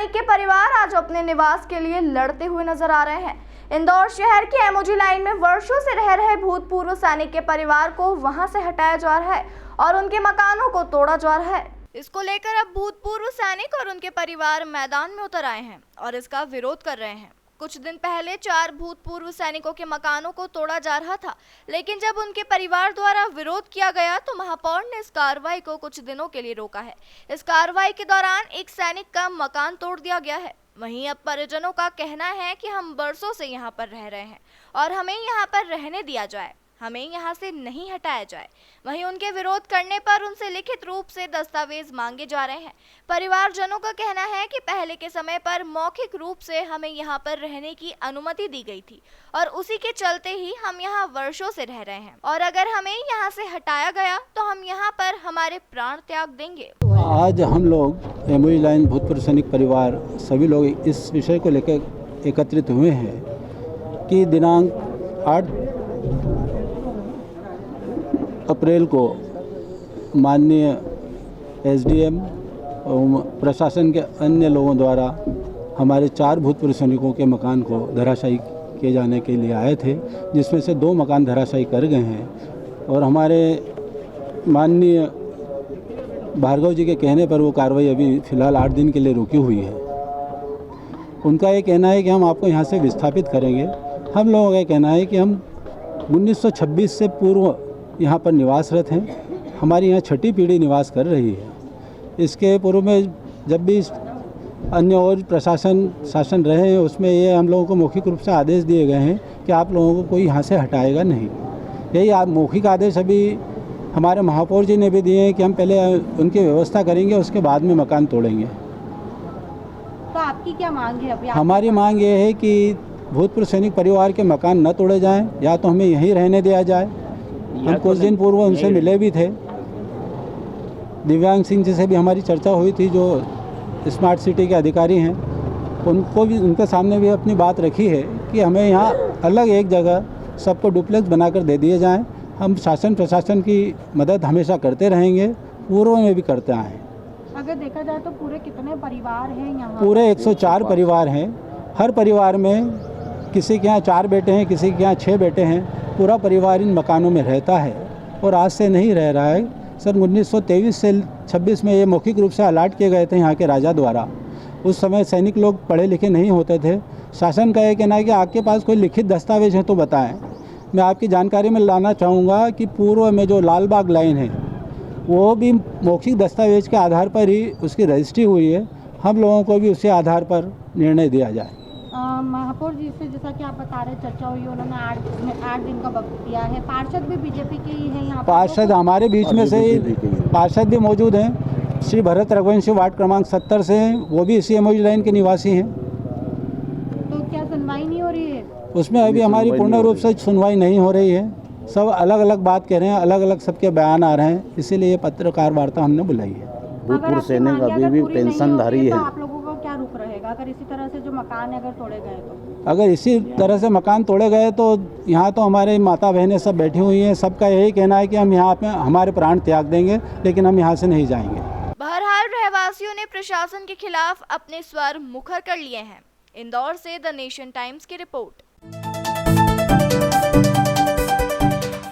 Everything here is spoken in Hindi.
सैनिक के परिवार आज अपने निवास के लिए लड़ते हुए नजर आ रहे हैं। इंदौर शहर की एमओजी लाइन में वर्षों से रह रहे भूतपूर्व सैनिक के परिवार को वहां से हटाया जा रहा है और उनके मकानों को तोड़ा जा रहा है। इसको लेकर अब भूतपूर्व सैनिक और उनके परिवार मैदान में उतर आए हैं और इसका विरोध कर रहे हैं। कुछ दिन पहले 4 भूतपूर्व सैनिकों के मकानों को तोड़ा जा रहा था, लेकिन जब उनके परिवार द्वारा विरोध किया गया तो महापौर ने इस कार्रवाई को कुछ दिनों के लिए रोका है। इस कार्रवाई के दौरान एक सैनिक का मकान तोड़ दिया गया है। वहीं अब परिजनों का कहना है कि हम बरसों से यहाँ पर रह रहे हैं और हमें यहाँ पर रहने दिया जाए, हमें यहाँ से नहीं हटाया जाए। वहीं उनके विरोध करने पर उनसे लिखित रूप से दस्तावेज मांगे जा रहे हैं। परिवारजनों का कहना है कि पहले के समय पर मौखिक रूप से हमें यहाँ पर रहने की अनुमति दी गई थी और उसी के चलते ही हम यहाँ वर्षों से रह रहे हैं और अगर हमें यहाँ से हटाया गया तो हम यहाँ पर हमारे प्राण त्याग देंगे। आज हम लोग एमओजी लाइन भूतपूर्व सैनिक परिवार सभी लोग इस विषय को लेकर एकत्रित हुए हैं कि दिनांक 8 अप्रैल को माननीय एसडीएम और प्रशासन के अन्य लोगों द्वारा हमारे 4 भूतपूर्व सैनिकों के मकान को धराशायी किए जाने के लिए आए थे, जिसमें से 2 मकान धराशायी कर गए हैं और हमारे माननीय भार्गव जी के कहने पर वो कार्रवाई अभी फ़िलहाल 8 दिन के लिए रुकी हुई है। उनका ये कहना है कि हम आपको यहाँ से विस्थापित करेंगे। हम लोगों का कहना है कि हम 1926 से पूर्व यहाँ पर निवासरत हैं। हमारी यहाँ 6ठी पीढ़ी निवास कर रही है। इसके पूर्व में जब भी अन्य और प्रशासन शासन रहे हैं उसमें ये हम लोगों को मौखिक रूप से आदेश दिए गए हैं कि आप लोगों को कोई यहाँ से हटाएगा नहीं। यही मौखिक आदेश अभी हमारे महापौर जी ने भी दिए हैं कि हम पहले उनकी व्यवस्था करेंगे, उसके बाद में मकान तोड़ेंगे। तो आपकी क्या मांग है अभी? हमारी मांग ये है कि भूतपूर्व सैनिक परिवार के मकान न तोड़े जाएं, या तो हमें यहीं रहने दिया जाए। हम कुछ दिन पूर्व उनसे मिले भी थे। दिव्यांग सिंह जी से भी हमारी चर्चा हुई थी, जो स्मार्ट सिटी के अधिकारी हैं। उनको भी उनके सामने भी अपनी बात रखी है कि हमें यहाँ अलग एक जगह सबको डुप्लेक्स बनाकर दे दिए जाएं। हम शासन प्रशासन की मदद हमेशा करते रहेंगे, पूर्व में भी करते आए हैं। अगर देखा जाए तो पूरे कितने परिवार हैं यहाँ? पूरे 104 परिवार हैं। हर परिवार में किसी के यहाँ 4 बेटे हैं, किसी के यहाँ 6 बेटे हैं। पूरा परिवार इन मकानों में रहता है और आज से नहीं रह रहा है। सन 1923 से 26 में ये मौखिक रूप से अलाट किए गए थे यहाँ के राजा द्वारा। उस समय सैनिक लोग पढ़े लिखे नहीं होते थे। शासन का ये कहना है कि आपके पास कोई लिखित दस्तावेज है तो बताएं। मैं आपकी जानकारी में लाना चाहूँगा कि पूर्व में जो लालबाग लाइन है वो भी मौखिक दस्तावेज के आधार पर ही उसकी रजिस्ट्री हुई है। हम लोगों को भी उसी आधार पर निर्णय दिया जाए। महापौर जी से जैसा कि आप बता रहे चर्चा हुई, उन्होंने 8 दिन का वक्त दिया है। पार्षद भी बीजेपी के ही हैं यहाँ? पार्षद हमारे बीच में से ही पार्षद भी मौजूद हैं। श्री भरत रघुवंशी वार्ड क्रमांक 70 से हैं, वो भी इसी एमओजी लाइन के निवासी हैं। तो क्या सुनवाई नहीं हो रही है उसमें? अभी हमारी पूर्ण रूप से सुनवाई नहीं हो रही है। सब अलग अलग बात कह रहे हैं, अलग अलग सबके बयान आ रहे हैं, इसीलिए ये पत्रकार वार्ता हमने बुलाई है। भूतपूर्व सैनिक अभी भी पेंशनधारी है। आप लोगों का क्या रुख रहेगा अगर इसी तरह से जो मकान अगर तोड़े गए तो? अगर इसी तरह से मकान तोड़े गए तो यहाँ तो हमारे माता बहनें सब बैठी हुई हैं। सबका यही कहना है कि हम यहाँ पे हमारे प्राण त्याग देंगे, लेकिन हम यहाँ से नहीं जाएंगे। बहरहाल रहवासियों ने प्रशासन के खिलाफ अपने स्वर मुखर कर लिए हैं। इंदौर से द नेशन टाइम्स की रिपोर्ट।